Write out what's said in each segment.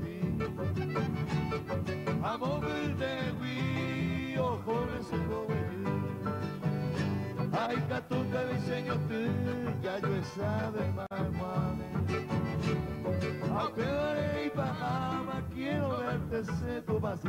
ti. Amor de qui, ojos se joven. Ay, catuca diseño tú, ya yo sabe mamá. Aunque haré y Bahama, quiero verte seco más.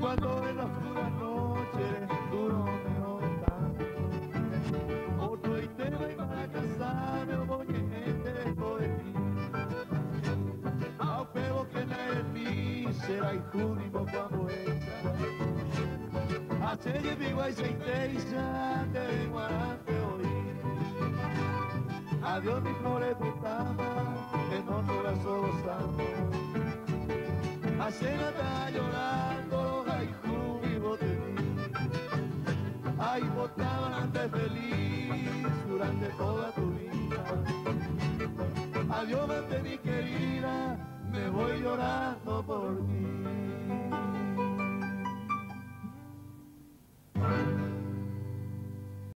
Cuando en la oscura noche duro me tanto, otro y te voy para casa, me voy gente dejo de ti. Ao pego que na es mi será y junimo cuando ella. A serie viva y se inteisa, te vengo a te oír. Adiós mi flores putama, en otro brazo gozando. A cena está llorando, ay, vivo de mí. Ay, votaban antes feliz durante toda tu vida. Adiós, vente mi querida, me voy llorando por ti.